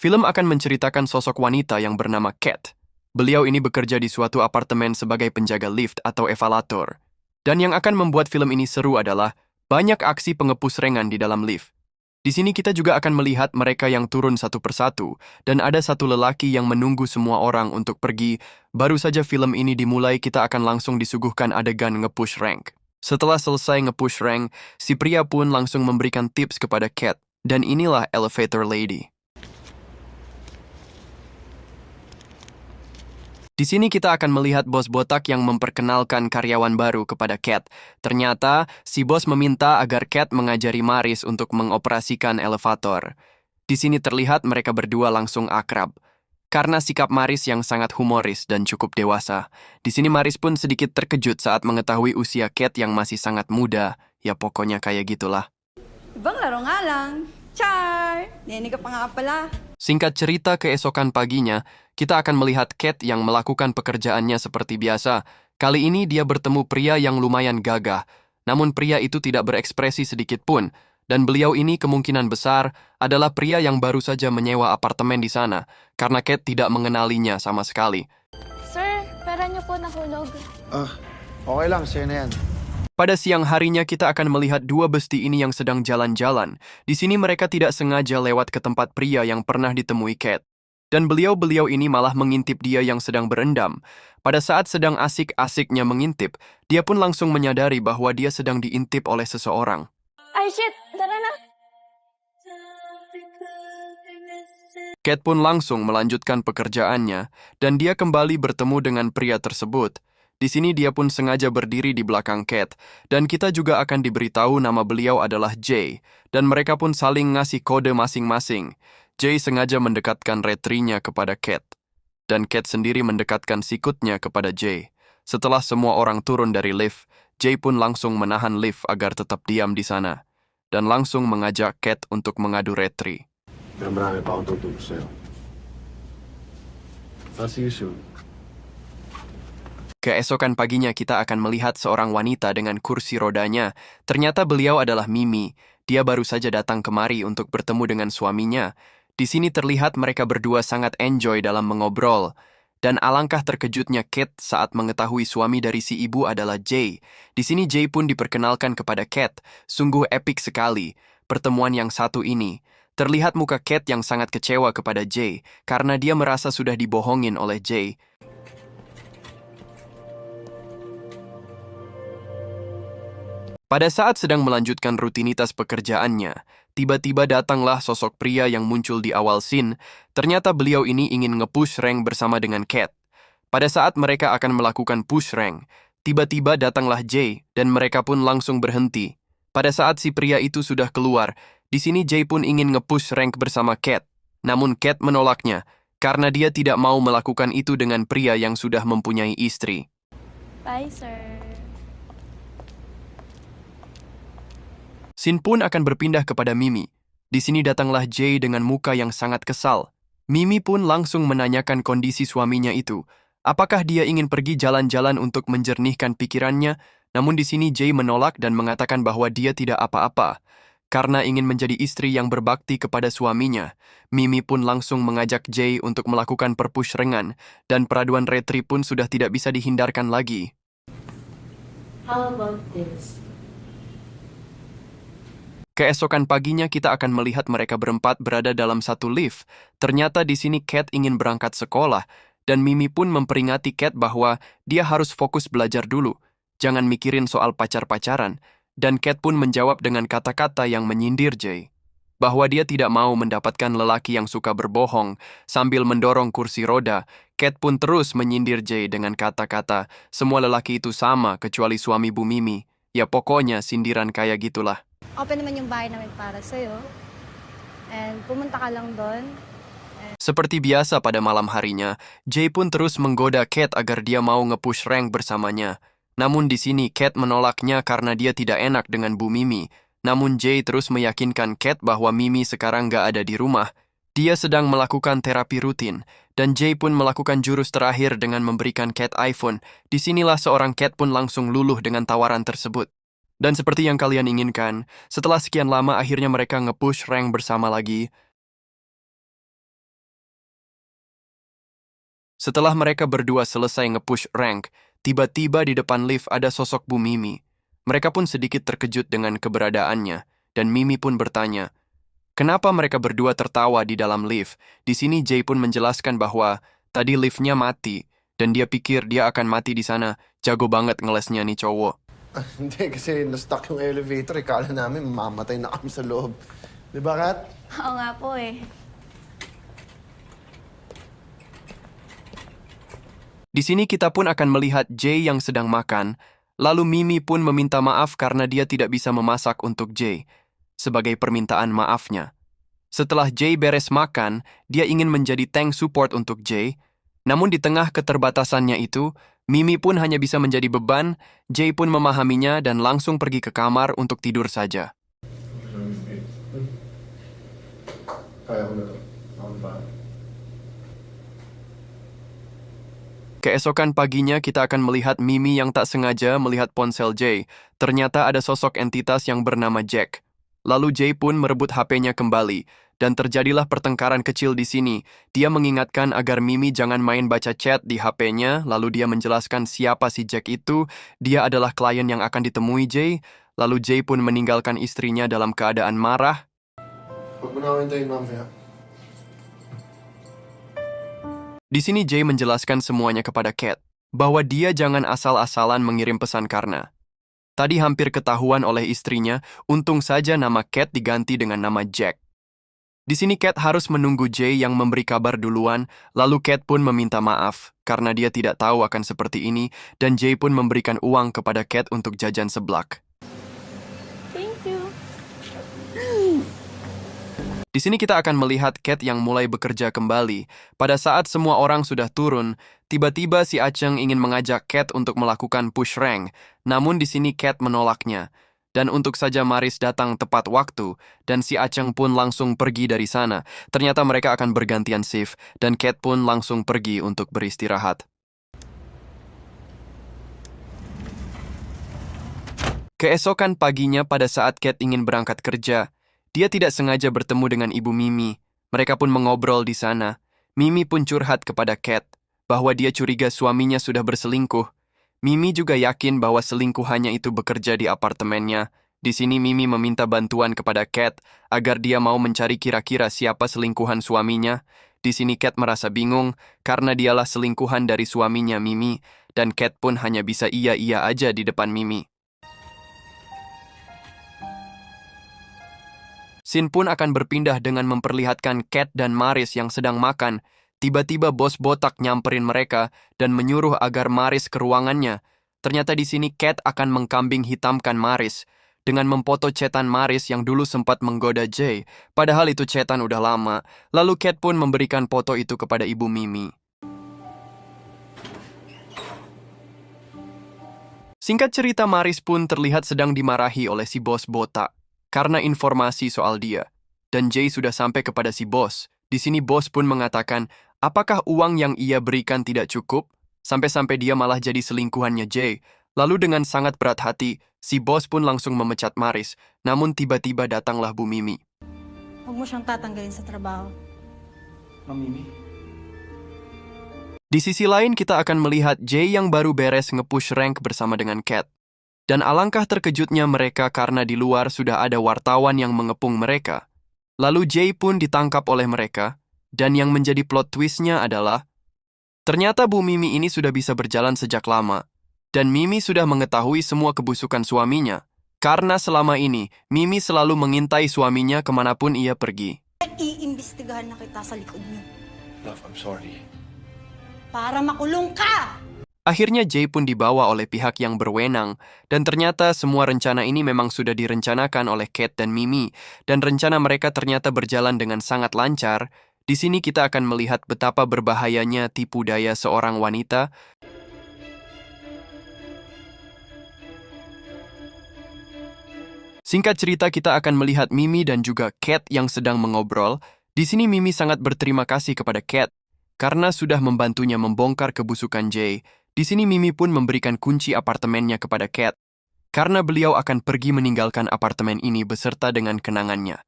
Film akan menceritakan sosok wanita yang bernama Kat. Beliau ini bekerja di suatu apartemen sebagai penjaga lift atau eskalator. Dan yang akan membuat film ini seru adalah banyak aksi pengepus rengan di dalam lift. Di sini kita juga akan melihat mereka yang turun satu persatu, dan ada satu lelaki yang menunggu semua orang untuk pergi. Baru saja film ini dimulai, kita akan langsung disuguhkan adegan nge-push rank. Setelah selesai nge-push rank, si pria pun langsung memberikan tips kepada Kat, dan inilah elevator lady. Di sini kita akan melihat bos botak yang memperkenalkan karyawan baru kepada Kat. Ternyata, si bos meminta agar Kat mengajari Maris untuk mengoperasikan elevator. Di sini terlihat mereka berdua langsung akrab. Karena sikap Maris yang sangat humoris dan cukup dewasa. Di sini Maris pun sedikit terkejut saat mengetahui usia Kat yang masih sangat muda. Ya pokoknya kayak gitulah. Ibang laro nga lang. Char! Nene ka pa nga pala. Singkat cerita, keesokan paginya, kita akan melihat Kat yang melakukan pekerjaannya seperti biasa. Kali ini dia bertemu pria yang lumayan gagah, namun pria itu tidak berekspresi sedikit pun, dan beliau ini kemungkinan besar adalah pria yang baru saja menyewa apartemen di sana, karena Kat tidak mengenalinya sama sekali. Sir, pera niyo po nahulog. Okay lang, sa'yo na yan. Pada siang harinya kita akan melihat dua besti ini yang sedang jalan-jalan. Di sini mereka tidak sengaja lewat ke tempat pria yang pernah ditemui Kat. Dan beliau-beliau ini malah mengintip dia yang sedang berendam. Pada saat sedang asik-asiknya mengintip, dia pun langsung menyadari bahwa dia sedang diintip oleh seseorang. Ay, shit! Tara na! Kat pun langsung melanjutkan pekerjaannya, dan dia kembali bertemu dengan pria tersebut. Di sini dia pun sengaja berdiri di belakang Kat, dan kita juga akan diberitahu nama beliau adalah Jay, dan mereka pun saling ngasih kode masing-masing. Jay sengaja mendekatkan retrinya kepada Kat, dan Kat sendiri mendekatkan sikutnya kepada Jay. Setelah semua orang turun dari lift, Jay pun langsung menahan lift agar tetap diam di sana, dan langsung mengajak Kat untuk mengadu retri. Pero marami pa akong tutulong sa'yo. I'll see you soon. Keesokan paginya kita akan melihat seorang wanita dengan kursi rodanya. Ternyata beliau adalah Mimi. Dia baru saja datang kemari untuk bertemu dengan suaminya. Di sini terlihat mereka berdua sangat enjoy dalam mengobrol. Dan alangkah terkejutnya Kat saat mengetahui suami dari si ibu adalah Jay. Di sini Jay pun diperkenalkan kepada Kat. Sungguh epik sekali pertemuan yang satu ini. Terlihat muka Kat yang sangat kecewa kepada Jay karena dia merasa sudah dibohongin oleh Jay. Pada saat sedang melanjutkan rutinitas pekerjaannya, tiba-tiba datanglah sosok pria yang muncul di awal scene. Ternyata beliau ini ingin nge-push rank bersama dengan Kat. Pada saat mereka akan melakukan push rank, tiba-tiba datanglah Jay dan mereka pun langsung berhenti. Pada saat si pria itu sudah keluar, di sini Jay pun ingin nge-push rank bersama Kat. Namun Kat menolaknya karena dia tidak mau melakukan itu dengan pria yang sudah mempunyai istri. Bye, sir. Scene pun akan berpindah kepada Mimi. Di sini datanglah Jay dengan muka yang sangat kesal. Mimi pun langsung menanyakan kondisi suaminya itu. Apakah dia ingin pergi jalan-jalan untuk menjernihkan pikirannya? Namun di sini Jay menolak dan mengatakan bahwa dia tidak apa-apa. Karena ingin menjadi istri yang berbakti kepada suaminya, Mimi pun langsung mengajak Jay untuk melakukan perpush rengan, dan peraduan retri pun sudah tidak bisa dihindarkan lagi. How about this? Keesokan paginya kita akan melihat mereka berempat berada dalam satu lift. Ternyata di sini Kat ingin berangkat sekolah, dan Mimi pun memperingati Kat bahwa dia harus fokus belajar dulu. Jangan mikirin soal pacar-pacaran. Dan Kat pun menjawab dengan kata-kata yang menyindir Jay, bahwa dia tidak mau mendapatkan lelaki yang suka berbohong. Sambil mendorong kursi roda, Kat pun terus menyindir Jay dengan kata-kata, semua lelaki itu sama kecuali suami Bu Mimi. Ya pokoknya sindiran kayak gitulah. Open naman yung bahay namin para sa'yo. And pumunta ka lang doon. Seperti biasa pada malam harinya, Jay pun terus menggoda Kat agar dia mau nge-push rank bersamanya. Namun di sini Kat menolaknya karena dia tidak enak dengan Bu Mimi. Namun Jay terus meyakinkan Kat bahwa Mimi sekarang gak ada di rumah. Dia sedang melakukan terapi rutin, dan Jay pun melakukan jurus terakhir dengan memberikan Kat iPhone. Disinilah seorang Kat pun langsung luluh dengan tawaran tersebut. Dan seperti yang kalian inginkan, setelah sekian lama akhirnya mereka nge-push rank bersama lagi. Setelah mereka berdua selesai nge-push rank, tiba-tiba di depan lift ada sosok Bu Mimi. Mereka pun sedikit terkejut dengan keberadaannya, dan Mimi pun bertanya, kenapa mereka berdua tertawa di dalam lift? Di sini Jay pun menjelaskan bahwa tadi liftnya mati, dan dia pikir dia akan mati di sana. Jago banget ngelesnya nih cowok. Hindi, kasi na-stuck yung elevator. Kala namin mamamatay na kami sa loob. Di ba, Kat? Oo nga po eh. Di sini kita pun akan melihat Jay yang sedang makan, lalu Mimi pun meminta maaf karena dia tidak bisa memasak untuk Jay, sebagai permintaan maafnya. Setelah Jay beres makan, dia ingin menjadi tank support untuk Jay, namun di tengah keterbatasannya itu, Mimi pun hanya bisa menjadi beban. Jay pun memahaminya dan langsung pergi ke kamar untuk tidur saja. Kaya ko na to. Ako ba? Keesokan paginya kita akan melihat Mimi yang tak sengaja melihat ponsel Jay. Ternyata ada sosok entitas yang bernama Jack. Lalu Jay pun merebut HP-nya kembali, dan terjadilah pertengkaran kecil di sini. Dia mengingatkan agar Mimi jangan main baca chat di HP-nya, lalu dia menjelaskan siapa si Jack itu. Dia adalah klien yang akan ditemui Jay. Lalu Jay pun meninggalkan istrinya dalam keadaan marah. Huwag mo na ako hintayin, mamaya. Di sini Jay menjelaskan semuanya kepada Kat, bahwa dia jangan asal-asalan mengirim pesan karena tadi hampir ketahuan oleh istrinya, untung saja nama Kat diganti dengan nama Jack. Di sini Kat harus menunggu Jay yang memberi kabar duluan, lalu Kat pun meminta maaf karena dia tidak tahu akan seperti ini, dan Jay pun memberikan uang kepada Kat untuk jajan seblak. Thank you. Di sini kita akan melihat Kat yang mulai bekerja kembali. Pada saat semua orang sudah turun, tiba-tiba si Aceng ingin mengajak Kat untuk melakukan push rank. Namun di sini Kat menolaknya. Dan untuk saja Maris datang tepat waktu, dan si Aceng pun langsung pergi dari sana. Ternyata mereka akan bergantian shift, dan Kat pun langsung pergi untuk beristirahat. Keesokan paginya pada saat Kat ingin berangkat kerja, dia tidak sengaja bertemu dengan Ibu Mimi. Mereka pun mengobrol di sana. Mimi pun curhat kepada Kat bahwa dia curiga suaminya sudah berselingkuh. Mimi juga yakin bahwa selingkuhannya itu bekerja di apartemennya. Di sini Mimi meminta bantuan kepada Kat agar dia mau mencari kira-kira siapa selingkuhan suaminya. Di sini Kat merasa bingung karena dialah selingkuhan dari suaminya Mimi, dan Kat pun hanya bisa iya-iya aja di depan Mimi. Scene pun akan berpindah dengan memperlihatkan Kat dan Maris yang sedang makan. Tiba-tiba bos botak nyamperin mereka dan menyuruh agar Maris ke ruangannya. Ternyata di sini Kat akan mengkambing hitamkan Maris dengan memfoto chatan Maris yang dulu sempat menggoda Jay. Padahal itu chatan udah lama. Lalu Kat pun memberikan foto itu kepada Ibu Mimi. Singkat cerita, Maris pun terlihat sedang dimarahi oleh si bos botak karena informasi soal dia. Dan Jay sudah sampai kepada si bos. Di sini bos pun mengatakan, apakah uang yang ia berikan tidak cukup? Sampai-sampai dia malah jadi selingkuhannya Jay. Lalu dengan sangat berat hati, si bos pun langsung memecat Maris. Namun tiba-tiba datanglah Bu Mimi. Huwag mo siyang tatanggalin sa trabaho. Mimi? Di sisi lain kita akan melihat Jay yang baru beres nge-push rank bersama dengan Kat. Dan alangkah terkejutnya mereka karena di luar sudah ada wartawan yang mengepung mereka. Lalu Jay pun ditangkap oleh mereka, dan yang menjadi plot twistnya adalah, ternyata Bu Mimi ini sudah bisa berjalan sejak lama, dan Mimi sudah mengetahui semua kebusukan suaminya. Karena selama ini, Mimi selalu mengintai suaminya kemanapun ia pergi. Iimbestigahan na kita sa likod niyo. Love, I'm sorry. Para makulong ka! Akhirnya Jay pun dibawa oleh pihak yang berwenang, dan ternyata semua rencana ini memang sudah direncanakan oleh Kat dan Mimi, dan rencana mereka ternyata berjalan dengan sangat lancar. Di sini kita akan melihat betapa berbahayanya tipu daya seorang wanita. Singkat cerita kita akan melihat Mimi dan juga Kat yang sedang mengobrol. Di sini Mimi sangat berterima kasih kepada Kat, karena sudah membantunya membongkar kebusukan Jay. Di sini Mimi pun memberikan kunci apartemennya kepada Kat, karena beliau akan pergi meninggalkan apartemen ini beserta dengan kenangannya.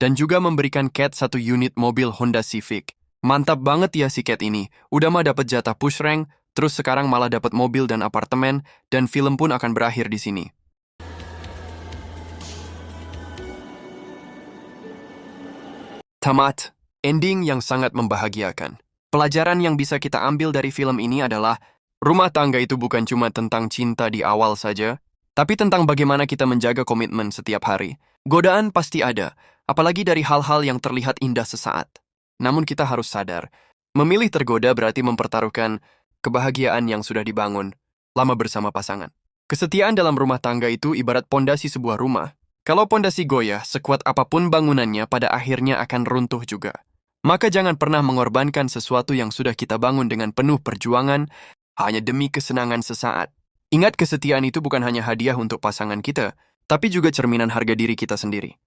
Dan juga memberikan Kat satu unit mobil Honda Civic. Mantap banget ya si Cat ini. Udah mah dapat jatah push rank, terus sekarang malah dapat mobil dan apartemen, dan film pun akan berakhir di sini. Tamat. Ending yang sangat membahagiakan. Pelajaran yang bisa kita ambil dari film ini adalah rumah tangga itu bukan cuma tentang cinta di awal saja, tapi tentang bagaimana kita menjaga komitmen setiap hari. Godaan pasti ada, apalagi dari hal-hal yang terlihat indah sesaat. Namun kita harus sadar, memilih tergoda berarti mempertaruhkan kebahagiaan yang sudah dibangun lama bersama pasangan. Kesetiaan dalam rumah tangga itu ibarat pondasi sebuah rumah. Kalau pondasi goyah, sekuat apapun bangunannya pada akhirnya akan runtuh juga. Maka jangan pernah mengorbankan sesuatu yang sudah kita bangun dengan penuh perjuangan hanya demi kesenangan sesaat. Ingat, kesetiaan itu bukan hanya hadiah untuk pasangan kita, tapi juga cerminan harga diri kita sendiri.